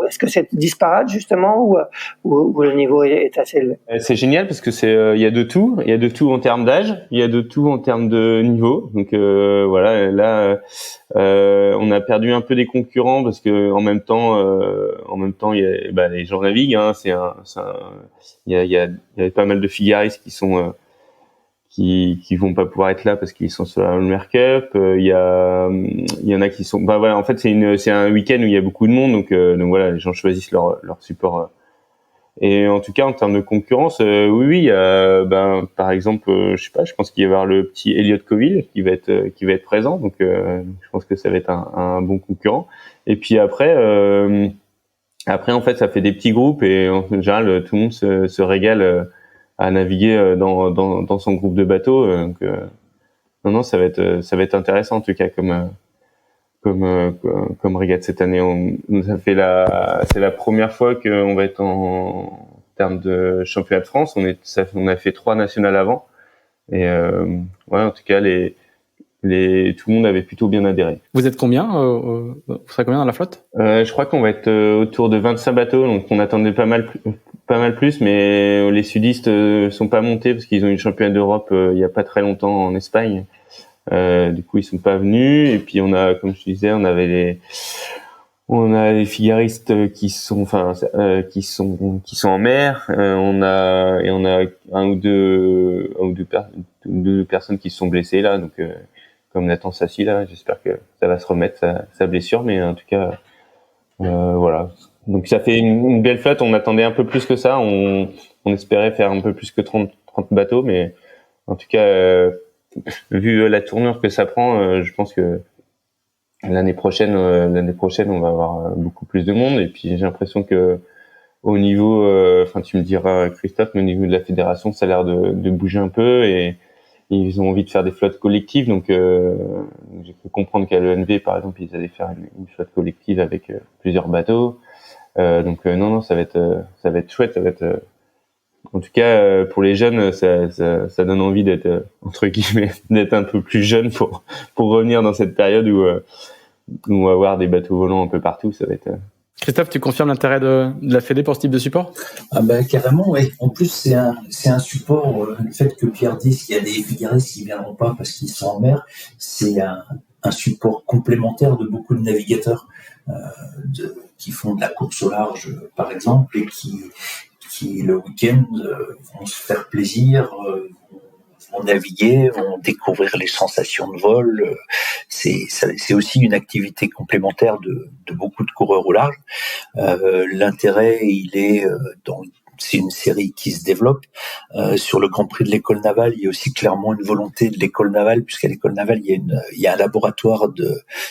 est-ce que c'est disparate justement, ou le niveau est assez élevé? C'est génial parce que il y a de tout. Il y a de tout en termes d'âge, il y a de tout en termes de niveau. Donc voilà, là on a perdu un peu des concurrents parce que en même temps il y a les gens naviguent, hein. Il y a pas mal de figaristes qui vont pas pouvoir être là parce qu'ils sont sur la Ulmer Cup. Il y en a qui sont voilà, en fait c'est un week-end où il y a beaucoup de monde, donc voilà, les gens choisissent leur support. Et en tout cas en termes de concurrence, oui, par exemple, je pense qu'il va y avoir le petit Elliot Coville qui va être présent, donc je pense que ça va être un bon concurrent. Et puis après en fait ça fait des petits groupes, et en général tout le monde se régale à naviguer dans son groupe de bateaux. Donc non, ça va être intéressant en tout cas comme régate cette année. C'est la première fois qu'on va être en termes de championnat de France. On a fait 3 nationales avant, et ouais, en tout cas tout le monde avait plutôt bien adhéré. Vous êtes combien vous serez combien dans la flotte? Je crois qu'on va être autour de 25 bateaux, donc on attendait pas mal plus, mais les sudistes sont pas montés parce qu'ils ont eu le championnat d'Europe il y a pas très longtemps en Espagne. Du coup ils sont pas venus, et puis comme je disais, on a les figaristes qui sont en mer. On a un ou deux personnes qui se sont blessées là, donc comme Nathan Sassi là, j'espère que ça va se remettre sa blessure, mais en tout cas voilà. Donc ça fait une belle flotte. On attendait un peu plus que ça, on espérait faire un peu plus que 30 bateaux, mais en tout cas vu la tournure que ça prend, je pense que l'année prochaine on va avoir beaucoup plus de monde. Et puis j'ai l'impression que au niveau tu me diras Christophe, mais au niveau de la fédération, ça a l'air de bouger un peu, et ils ont envie de faire des flottes collectives. Donc j'ai pu comprendre qu'à l'ENV par exemple, ils allaient faire une flotte collective avec plusieurs bateaux. Donc non, ça va être chouette. Ça va être en tout cas pour les jeunes, ça donne envie d'être entre guillemets d'être un peu plus jeune pour revenir dans cette période où on va avoir des bateaux volants un peu partout. Ça va être Christophe, tu confirmes l'intérêt de la Fédé pour ce type de support? Ah carrément, oui. En plus, c'est un support. Le fait que Pierre dise qu'il y a des figaristes qui viendront pas parce qu'ils sont en mer, c'est un support complémentaire de beaucoup de navigateurs qui font de la course au large, par exemple, et qui qui le week-end vont se faire plaisir, vont naviguer, vont découvrir les sensations de vol. C'est aussi une activité complémentaire de beaucoup de coureurs au large. L'intérêt, il est c'est une série qui se développe. Sur le Grand Prix de l'École Navale, il y a aussi clairement une volonté de l'École Navale, puisqu'à l'École Navale, il y a un laboratoire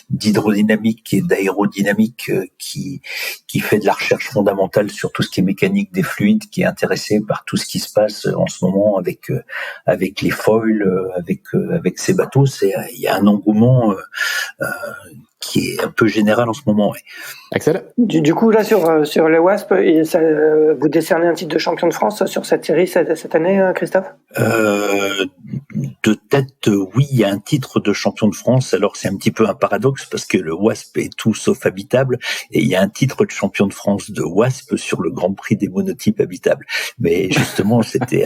d'hydrodynamique et d'aérodynamique qui fait de la recherche fondamentale sur tout ce qui est mécanique des fluides, qui est intéressé par tout ce qui se passe en ce moment avec les foils, avec ces bateaux. Il y a un engouement qui est un peu général en ce moment. Ouais. Axel ? Du coup, là, sur les Wasp, vous décernez un titre de champion de France sur cette série cette année, Christophe ? De tête, oui, il y a un titre de champion de France. Alors, c'est un petit peu un paradoxe parce que le Wasp est tout sauf habitable et il y a un titre de champion de France de Wasp sur le Grand Prix des monotypes habitables. Mais justement, c'était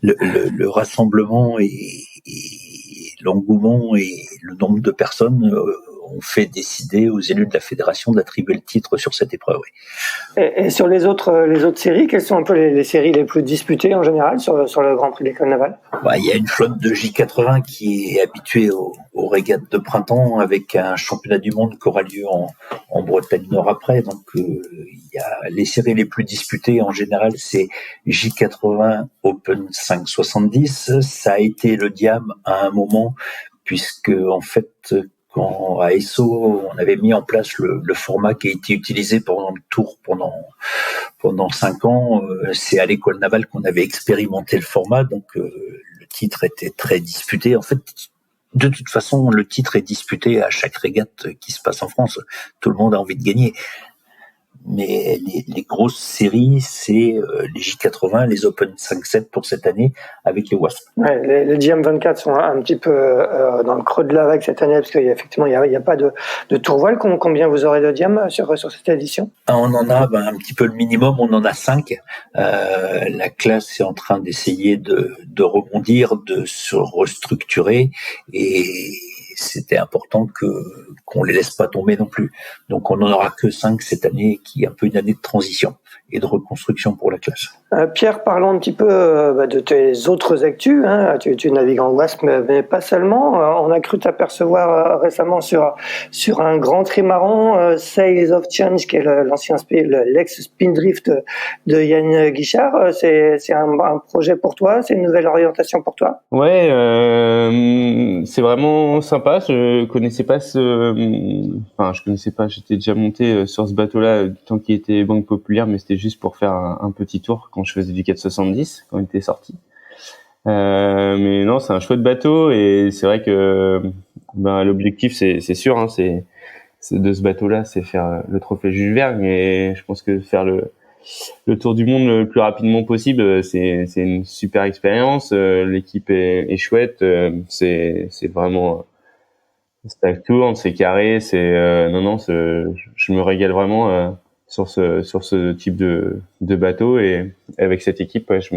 le rassemblement et l'engouement et le nombre de personnes ont fait décider aux élus de la fédération d'attribuer le titre sur cette épreuve. Oui. Et sur les autres séries, quelles sont un peu les séries les plus disputées en général sur le Grand Prix de l'École Navale ? Il y a une flotte de J80 qui est habituée aux régates de printemps avec un championnat du monde qui aura lieu en Bretagne Nord après. Donc, il y a les séries les plus disputées en général, c'est J80 Open 570. Ça a été le Diam à un moment puisque en fait, quand à ESSO, on avait mis en place le format qui a été utilisé pendant le tour pendant 5 ans, c'est à l'École Navale qu'on avait expérimenté le format, donc le titre était très disputé. En fait, de toute façon, le titre est disputé à chaque régate qui se passe en France. Tout le monde a envie de gagner. Mais les grosses séries, c'est les J80, les Open 5-7 pour cette année avec les Wasp. Ouais, les Diam 24 sont un petit peu dans le creux de la vague cette année parce qu'effectivement il y a pas de tour voile. Combien vous aurez de Diam sur cette édition ? On en a un petit peu le minimum, on en a 5. La classe est en train d'essayer de rebondir, de se restructurer et c'était important qu'on les laisse pas tomber non plus. Donc on n'en aura que 5 cette année, qui est un peu une année de transition et de reconstruction pour la classe. Pierre, parlons un petit peu de tes autres actus. Hein. Tu navigues en Wasp, mais pas seulement. On a cru t'apercevoir récemment sur un grand trimaran, Sails of Change, qui est l'ex-Spindrift de Yann Guichard. C'est un projet pour toi, c'est une nouvelle orientation pour toi ? Ouais, c'est vraiment sympa. Je connaissais pas j'étais déjà monté sur ce bateau-là tant qu'il était Banque Populaire, mais c'était juste pour faire un petit tour quand je faisais du 470 quand il était sorti. Mais non, c'est un chouette bateau et c'est vrai que l'objectif c'est sûr, hein, c'est de ce bateau-là, c'est faire le trophée Jules Verne, et je pense que faire le tour du monde le plus rapidement possible, c'est une super expérience. L'équipe est chouette, c'est vraiment ça tourne, c'est carré, je me régale vraiment sur ce type de bateau, et avec cette équipe, ouais, je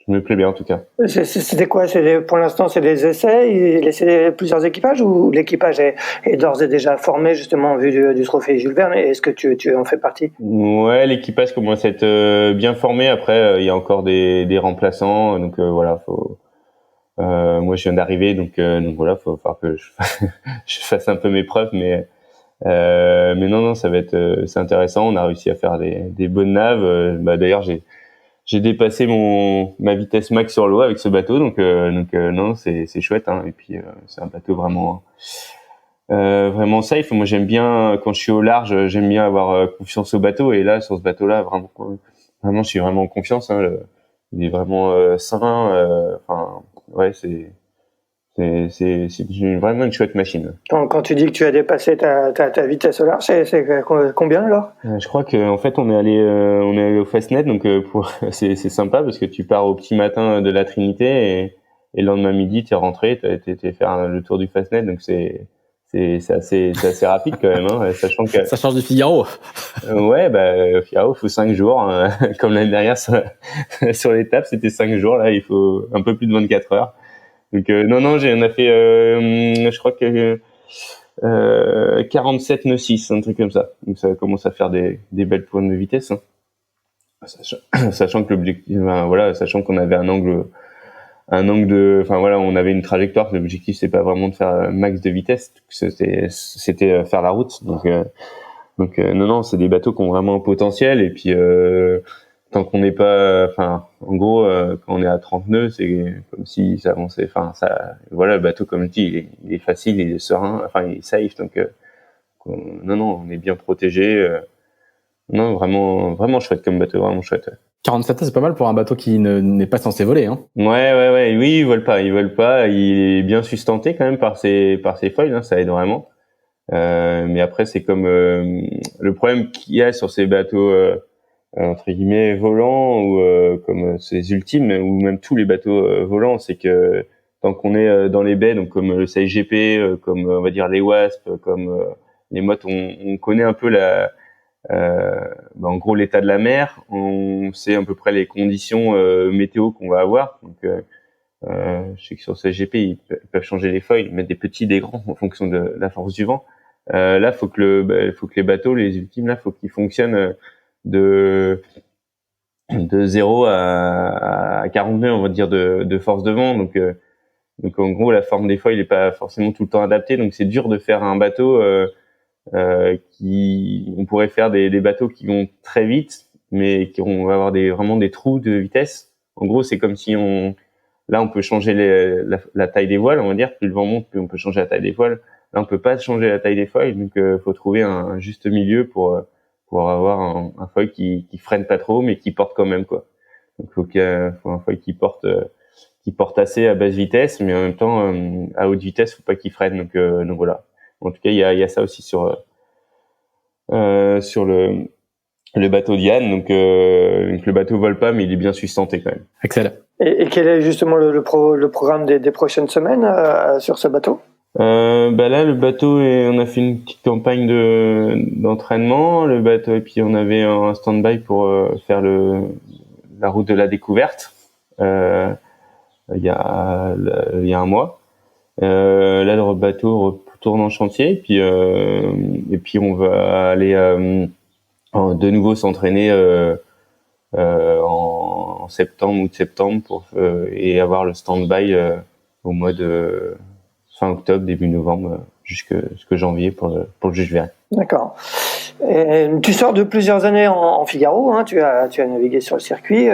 me plais bien en tout cas. C'était quoi ? Pour l'instant, c'est des essais, c'est plusieurs équipages, ou l'équipage est d'ores et déjà formé justement en vue du trophée Jules Verne, et est-ce que tu en fais partie ? Ouais, l'équipage commence à être bien formé. Après, il y a encore des remplaçants, donc voilà, moi je viens d'arriver, donc voilà, faut falloir que je fasse un peu mes preuves, mais non, ça va être c'est intéressant. On a réussi à faire des bonnes naves. D'ailleurs, j'ai dépassé ma vitesse max sur l'eau avec ce bateau, donc non, c'est chouette, hein. Et puis c'est un bateau vraiment safe. Moi, j'aime bien quand je suis au large, j'aime bien avoir confiance au bateau, et là sur ce bateau-là, vraiment, je suis vraiment en confiance, hein. Il est vraiment sain. Ouais, c'est vraiment une chouette machine. Quand tu dis que tu as dépassé ta vitesse au large, c'est combien alors ? Je crois qu'en fait on est allé au Fastnet, donc c'est sympa parce que tu pars au petit matin de la Trinité, et le lendemain midi t'es rentré, t'es faire le tour du Fastnet, donc c'est assez rapide quand même, hein, sachant que ça change du Figaro. Ouais, Figaro faut 5 jours, hein, comme l'année dernière sur l'étape, c'était 5 jours, là il faut un peu plus de 24 heures. Donc non, on a fait je crois que 47 nœuds 6, un truc comme ça. Donc ça commence à faire des belles pointes de vitesse, hein. sachant que l'objectif, sachant qu'on avait un angle on avait une trajectoire. L'objectif, c'est pas vraiment de faire un max de vitesse, c'était faire la route. Donc non, c'est des bateaux qui ont vraiment un potentiel. Et puis tant qu'on n'est pas, en gros, quand on est à 30 nœuds, c'est comme si ça avançait. Le bateau, comme je dis, il est facile, il est serein, il est safe. Donc on est bien protégé. Non, vraiment, vraiment chouette comme bateau, vraiment chouette. 47 nœuds, c'est pas mal pour un bateau qui n'est pas censé voler, hein. Ouais. Oui, il vole pas. Il est bien sustenté quand même par ses foils, hein, ça aide vraiment. Mais après, c'est comme le problème qu'il y a sur ces bateaux entre guillemets volants ou comme ces ultimes ou même tous les bateaux volants, c'est que tant qu'on est dans les baies, donc comme le CIGP, comme on va dire les WASP, comme les mottes, on connaît un peu en gros l'état de la mer, on sait à peu près les conditions météo qu'on va avoir. Donc je sais que sur CIGP ils peuvent changer les foils, mettre des petits, des grands en fonction de la force du vent. Là, faut que les bateaux, les ultimes, là, faut qu'ils fonctionnent de 0 à 40 nœuds, on va dire, de force de vent. Donc en gros, la forme des foils n'est pas forcément tout le temps adaptée. Donc c'est dur de faire un bateau on pourrait faire des bateaux qui vont très vite, mais on va avoir vraiment des trous de vitesse. En gros, c'est comme si on peut changer la taille des voiles, on va dire. Plus le vent monte, plus on peut changer la taille des voiles. Là, on peut pas changer la taille des foils, donc faut trouver un juste milieu pour avoir un foil qui freine pas trop, mais qui porte quand même, quoi. Donc faut un foil qui porte assez à basse vitesse, mais en même temps à haute vitesse, faut pas qu'il freine. Donc voilà. En tout cas, il y a ça aussi sur le bateau Diane. Donc le bateau vole pas, mais il est bien sustenté quand même. Excellent. Et quel est justement le programme des prochaines semaines sur ce bateau? Là, le bateau, on a fait une petite campagne d'entraînement, le bateau, et puis on avait un stand-by pour faire la route de la découverte il y a un mois. Là, le bateau retourne en chantier, et puis on va aller de nouveau s'entraîner en septembre, août-septembre et avoir le stand-by au mois de fin octobre, début novembre, jusque janvier pour le Jules Verne. D'accord. Et tu sors de plusieurs années en Figaro, hein, tu as navigué sur le circuit,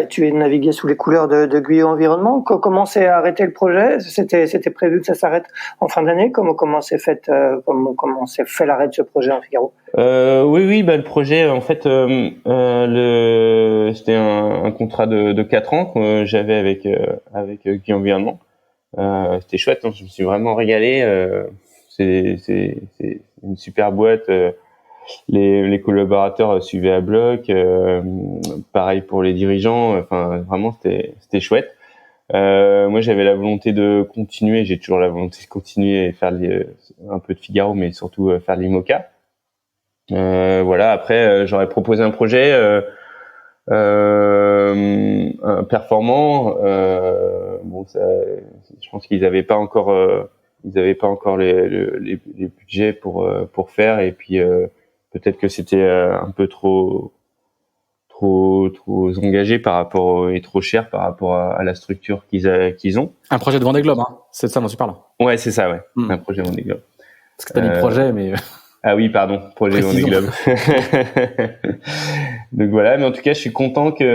tu es navigué sous les couleurs de Guyot Environnement. Comment s'est arrêté le projet? C'était prévu que ça s'arrête en fin d'année. Comment s'est fait l'arrêt de ce projet en Figaro? Oui, le projet, en fait, c'était un contrat de 4 ans que j'avais avec Guyot Environnement. C'était chouette, hein, je me suis vraiment régalé. C'est une super boîte. Les collaborateurs suivaient à bloc. Pareil pour les dirigeants. Vraiment, c'était chouette. Moi, j'avais la volonté de continuer. J'ai toujours la volonté de continuer et faire un peu de Figaro, mais surtout faire de l'IMOCA. Voilà. Après, j'aurais proposé un projet performant. Je pense qu'ils n'avaient pas encore les budgets pour faire, et puis peut-être que c'était un peu trop engagé par rapport et trop cher par rapport à la structure qu'ils ont. Un projet de Vendée Globe, hein. C'est de ça dont tu parles. Ouais, c'est ça, ouais. Un projet Vendée Globe. Parce que t'as dit projet, mais ah oui, pardon, projet Vendée Globe. Donc voilà, mais en tout cas, je suis content qu'il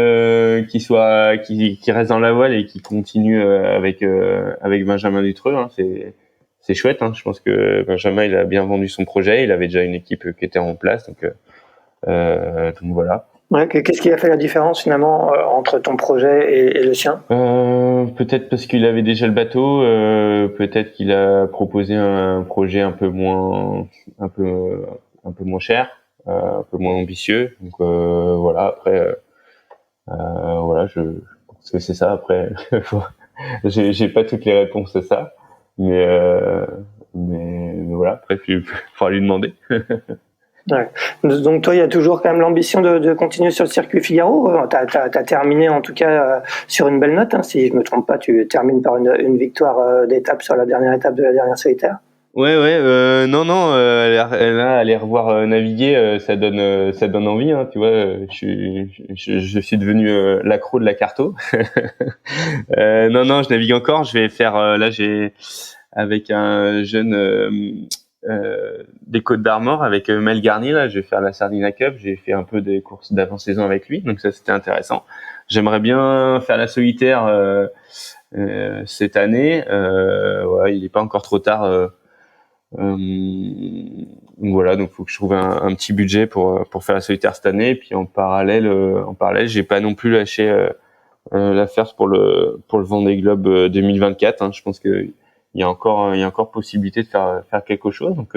reste dans la voile et qu'il continue avec Benjamin Dutreux, hein. C'est chouette, hein. Je pense que Benjamin, il a bien vendu son projet. Il avait déjà une équipe qui était en place, donc voilà. Ouais, qu'est-ce qui a fait la différence finalement entre ton projet et le sien? Peut-être parce qu'il avait déjà le bateau. Peut-être qu'il a proposé un projet un peu moins cher, un peu moins ambitieux. Donc voilà. Après, voilà, je pense que c'est ça. Après, j'ai pas toutes les réponses à ça. Mais voilà, après, il faudra lui demander. Ouais. Donc toi, il y a toujours quand même l'ambition de continuer sur le circuit Figaro. T'as terminé en tout cas sur une belle note, hein. Si je me trompe pas, tu termines par une victoire d'étape sur la dernière étape de la dernière solitaire. aller revoir naviguer, ça donne envie, hein, tu vois. Je suis devenu l'accro de la carto. Non, je navigue encore. Je vais faire là, j'ai avec un jeune des Côtes d'Armor avec Mel Garnier, là, je vais faire la Sardina Cup. J'ai fait un peu des courses d'avant-saison avec lui, donc ça c'était intéressant. J'aimerais bien faire la solitaire cette année. Il est pas encore trop tard. Voilà, donc faut que je trouve un petit budget pour faire la solitaire cette année. Et puis en parallèle, j'ai pas non plus lâché l'affaire pour le Vendée Globe 2024. Hein. Je pense que il y a encore possibilité de faire quelque chose. Donc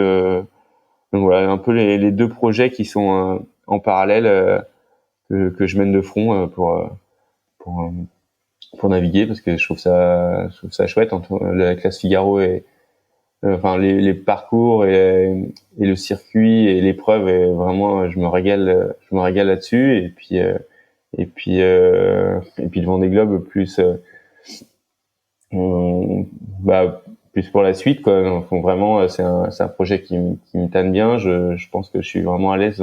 voilà, un peu les deux projets qui sont en parallèle que je mène de front pour naviguer, parce que je trouve ça chouette entre la classe Figaro et les parcours et le circuit et l'épreuve, et vraiment je me régale là-dessus. Et puis le Vendée Globe plus plus pour la suite, quoi. Donc, vraiment c'est un projet qui me tanne bien. Je pense que je suis vraiment à l'aise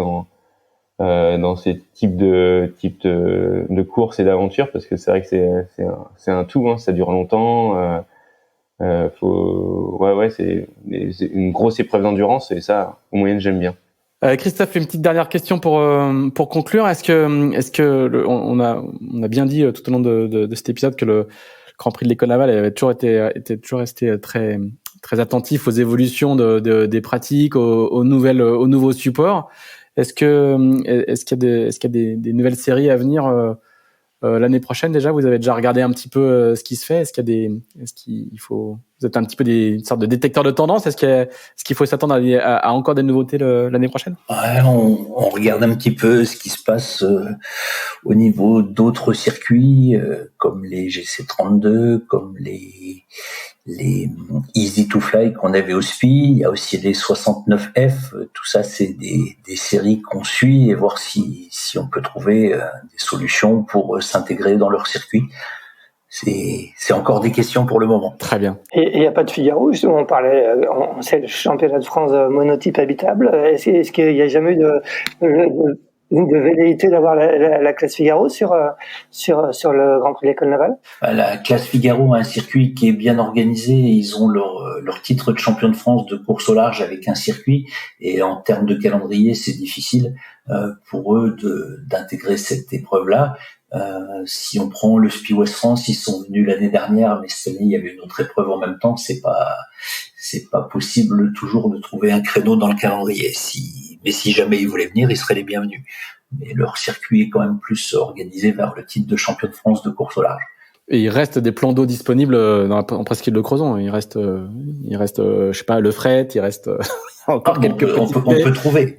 dans ces types de courses et d'aventures, parce que c'est vrai que c'est un tout, hein, ça dure longtemps. C'est une grosse épreuve d'endurance, et ça, en moyenne, j'aime bien. Christophe, une petite dernière question pour conclure. Est-ce que on a bien dit tout au long de cet épisode que le Grand Prix de l'École Navale avait toujours toujours resté très très attentif aux évolutions des pratiques, aux nouveaux supports. Est-ce qu'il y a des nouvelles séries à venir l'année prochaine déjà? Vous avez déjà regardé un petit peu ce qui se fait? Vous êtes un petit peu une sorte de détecteur de tendance? Est-ce qu'il faut s'attendre à encore des nouveautés l'année prochaine? Ouais, on regarde un petit peu ce qui se passe au niveau d'autres circuits, comme les GC32, comme les Easy to Fly qu'on avait au SPI. Il y a aussi les 69F. Tout ça, c'est des séries qu'on suit, et voir si on peut trouver des solutions pour s'intégrer dans leur circuit. C'est encore des questions pour le moment. Très bien. Et il n'y a pas de Figaro, justement, on parlait, c'est le championnat de France monotype habitable. Est-ce qu'il n'y a jamais eu de velléité d'avoir la classe Figaro sur le Grand Prix de l'École Navale? La classe Figaro a un circuit qui est bien organisé. Ils ont leur titre de champion de France de course au large avec un circuit, et en termes de calendrier, c'est difficile pour eux d'intégrer cette épreuve-là. Si on prend le SPI West France, ils sont venus l'année dernière, mais cette année il y avait une autre épreuve en même temps. C'est pas possible toujours de trouver un créneau dans le calendrier. Mais si jamais ils voulaient venir, ils seraient les bienvenus. Mais leur circuit est quand même plus organisé vers le titre de champion de France de course au large. Et il reste des plans d'eau disponibles en presqu'île de Crozon. Il reste, je sais pas, le fret, il reste encore quelques on peut trouver.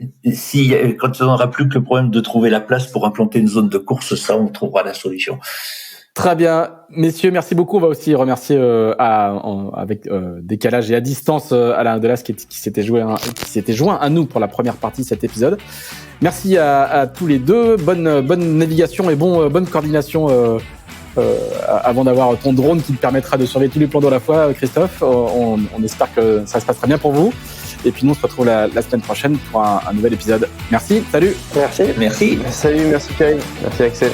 Quand on n'aura plus que le problème de trouver la place pour implanter une zone de course, ça, on trouvera la solution. Très bien, messieurs, merci beaucoup. On va aussi remercier avec décalage et à distance Alain Delas qui s'était joint à nous pour la première partie de cet épisode. Merci à tous les deux. Bonne navigation et bonne coordination avant d'avoir ton drone qui te permettra de surveiller tous les plans d'eau à la fois, Christophe. On espère que ça se passera bien pour vous. Et puis nous, on se retrouve la semaine prochaine pour un nouvel épisode. Merci, salut. Merci. Salut, merci Karine. Merci Axel.